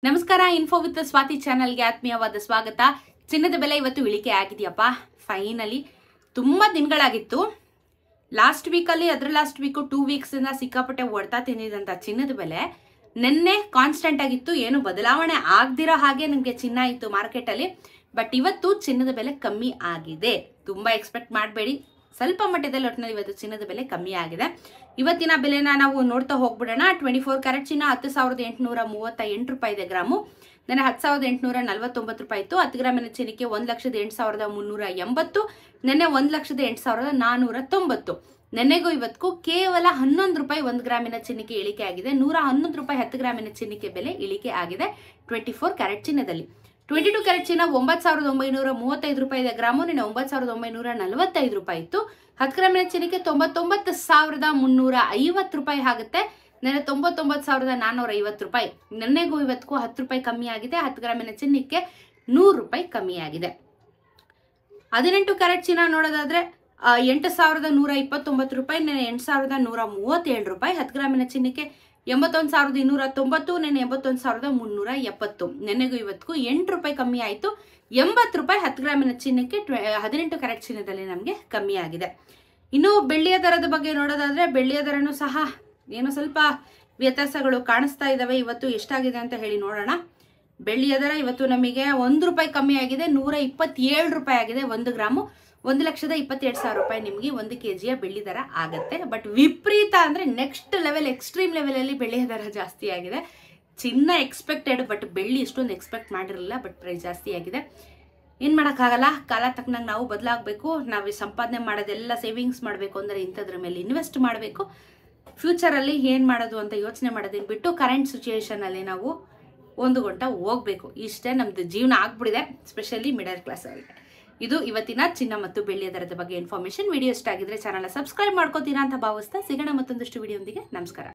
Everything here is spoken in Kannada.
ನಮಸ್ಕಾರ. ಇನ್ಫೋ ವಿತ್ ಸ್ವಾತಿ ಚಾನಲ್ಗೆ ಆತ್ಮೀಯವಾದ ಸ್ವಾಗತ. ಚಿನ್ನದ ಬೆಲೆ ಇವತ್ತು ಇಳಿಕೆ ಆಗಿದೆಯಪ್ಪ. ಫೈನಲಿ ತುಂಬ ದಿನಗಳಾಗಿತ್ತು. ಲಾಸ್ಟ್ ವೀಕಲ್ಲಿ ಲಾಸ್ಟ್ ವೀಕು 2 ವೀಕ್ಸಿಂದ ಸಿಕ್ಕಾಪಟ್ಟೆ ಹೊಡ್ತಾ ತಿಂದಿದಂಥ ಚಿನ್ನದ ಬೆಲೆ ನಿನ್ನೆ ಕಾನ್ಸ್ಟೆಂಟ್ ಆಗಿತ್ತು. ಏನು ಬದಲಾವಣೆ ಆಗದಿರೋ ಹಾಗೆ ನಮಗೆ ಚಿನ್ನ ಇತ್ತು ಮಾರ್ಕೆಟಲ್ಲಿ. ಬಟ್ ಇವತ್ತು ಚಿನ್ನದ ಬೆಲೆ ಕಮ್ಮಿ ಆಗಿದೆ. ತುಂಬ ಎಕ್ಸ್ಪೆಕ್ಟ್ ಮಾಡಬೇಡಿ. ಸ್ವಲ್ಪ ಮಟ್ಟದಲ್ಲಿ ಒಟ್ಟಿನಲ್ಲಿ ಇವತ್ತು ಚಿನ್ನದ ಬೆಲೆ ಕಮ್ಮಿ ಆಗಿದೆ. ಇವತ್ತಿನ ಬೆಲೆನ ನಾವು ನೋಡ್ತಾ ಹೋಗ್ಬಿಡೋಣ. 24 ಕ್ಯಾರೆಟ್ ಚಿನ್ನ 10,838 ರೂಪಾಯಿ ಇದೆ ಗ್ರಾಮು. ನೆನೆ 10,849 ರೂಪಾಯಿ ಇತ್ತು. 10 ಗ್ರಾಮಿನ ಚಿನ್ನಕ್ಕೆ 1,08,380. ನೆನ್ನೆ 1,08,490. ನೆನ್ನೆಗೂ ಇವತ್ತಿಗೂ ಕೇವಲ 11 ರೂಪಾಯಿ 1 ಗ್ರಾಮಿನ ಚಿನ್ನಕ್ಕೆ ಇಳಿಕೆ ಆಗಿದೆ. 111 ರೂಪಾಯಿ 10 ಗ್ರಾಮಿನ ಚಿನ್ನಕ್ಕೆ ಬೆಲೆ ಇಳಿಕೆ ಆಗಿದೆ 24 ಕ್ಯಾರೆಟ್ ಚಿನ್ನದಲ್ಲಿ. 22 ಕ್ಯಾರೆಟ್ ಚಿನ್ನ 9,935 ರೂಪಾಯಿ ಇದೆ ಗ್ರಾಮು. ನೆನೆ 9,945 ರೂಪಾಯಿ ಇತ್ತು. 10 ಗ್ರಾಮಿನ ಚಿನ್ನಕ್ಕೆ 99,350 ರೂಪಾಯಿ ಆಗುತ್ತೆ. ನೆನೆ 99,450 ರೂಪಾಯಿ. ನೆನ್ನೆಗೂ ಇವತ್ತಿಗೂ 10 ರೂಪಾಯಿ ಕಮ್ಮಿ ಆಗಿದೆ. 10 ಗ್ರಾಮಿನ ಚಿನ್ನಕ್ಕೆ 100 ರೂಪಾಯಿ ಕಮ್ಮಿ ಆಗಿದೆ. 18 ಕ್ಯಾರೆಟ್ ಚಿನ್ನ ನೋಡೋದಾದ್ರೆ 8,129 ರೂಪಾಯಿ. ನೆನೆ 8,137 ರೂಪಾಯಿ. 10 ಗ್ರಾಮಿನ ಚಿನ್ನಕ್ಕೆ 81,290. ನೆನೆ 81,370. ನೆನೆಗೂ ಇವತ್ತಿಗೂ 8 ರೂಪಾಯಿ ಕಮ್ಮಿ ಆಯಿತು. 80 ರೂಪಾಯಿ 10 ಗ್ರಾಮಿನ ಚಿನ್ನಕ್ಕೆ 18 ಕ್ಯಾರೆಟ್ ಚಿನ್ನದಲ್ಲಿ ನಮಗೆ ಕಮ್ಮಿ ಆಗಿದೆ. ಇನ್ನು ಬೆಳ್ಳಿಯ ದರದ ಬಗ್ಗೆ ನೋಡೋದಾದ್ರೆ ಬೆಳ್ಳಿಯ ದರನೂ ಸಹ ಏನೋ ಸ್ವಲ್ಪ ವ್ಯತ್ಯಾಸಗಳು ಕಾಣಿಸ್ತಾ ಇದ್ದಾವೆ. ಇವತ್ತು ಎಷ್ಟಾಗಿದೆ ಅಂತ ಹೇಳಿ ನೋಡೋಣ. ಬೆಳ್ಳಿಯ ದರ ಇವತ್ತು ನಮಗೆ 1 ರೂಪಾಯಿ ಕಮ್ಮಿ ಆಗಿದೆ. 127 ರೂಪಾಯಿ ಆಗಿದೆ 1 ಗ್ರಾಮು. 1,27,000 ರೂಪಾಯಿ ನಿಮಗೆ 1 kg ಬೆಳ್ಳಿ ದರ ಆಗತ್ತೆ. ಬಟ್ ವಿಪರೀತ ಅಂದರೆ ನೆಕ್ಸ್ಟ್ ಲೆವೆಲ್, ಎಕ್ಸ್ಟ್ರೀಮ್ ಲೆವೆಲಲ್ಲಿ ಬೆಳ್ಳಿಯ ದರ ಜಾಸ್ತಿ ಆಗಿದೆ. ಚಿನ್ನ ಎಕ್ಸ್ಪೆಕ್ಟೆಡ್, ಬಟ್ ಬೆಳ್ಳಿ ಇಷ್ಟೊಂದು ಎಕ್ಸ್ಪೆಕ್ಟ್ ಮಾಡಿರಲಿಲ್ಲ. ಬಟ್ ಪ್ರೈಸ್ ಜಾಸ್ತಿ ಆಗಿದೆ. ಏನು ಮಾಡೋಕ್ಕಾಗಲ್ಲ. ಕಾಲ ತಕ್ಕನಂಗೆ ನಾವು ಬದಲಾಗಬೇಕು. ನಾವು ಸಂಪಾದನೆ ಮಾಡೋದೆಲ್ಲ ಸೇವಿಂಗ್ಸ್ ಮಾಡಬೇಕು ಅಂದರೆ ಇಂಥದ್ರ ಮೇಲೆ ಇನ್ವೆಸ್ಟ್ ಮಾಡಬೇಕು. ಫ್ಯೂಚರಲ್ಲಿ ಏನು ಮಾಡೋದು ಅಂತ ಯೋಚನೆ ಮಾಡೋದನ್ನು ಬಿಟ್ಟು ಕರೆಂಟ್ ಸಿಚುಯೇಷನಲ್ಲಿ ನಾವು ಹೊಂದಿಕೊಂಡ ಹೋಗಬೇಕು. ಇಷ್ಟೇ ನಮ್ಮದು ಜೀವನ ಆಗ್ಬಿಡಿದೆ, ಸ್ಪೆಷಲಿ ಮಿಡಲ್ ಕ್ಲಾಸ್ ಅವರಿಗೆ. ಇದು ಇವತ್ತಿನ ಚಿನ್ನ ಮತ್ತು ಬೆಳ್ಳಿಯ ದರದ ಬಗ್ಗೆ ಇನ್ಫಾರ್ಮೇಷನ್. ವಿಡಿಯೋ ಇಷ್ಟ ಆಗಿದ್ರೆ ಚಾನಲ್ ಸಬ್ಸ್ಕ್ರೈಬ್ ಮಾಡ್ಕೋತೀರಾ ಅಂತ ಭಾವಿಸ್ತಾ ಸಿಗೋಣ ಮತ್ತೊಂದಷ್ಟು ವಿಡಿಯೋದೊಂದಿಗೆ. ನಮಸ್ಕಾರ.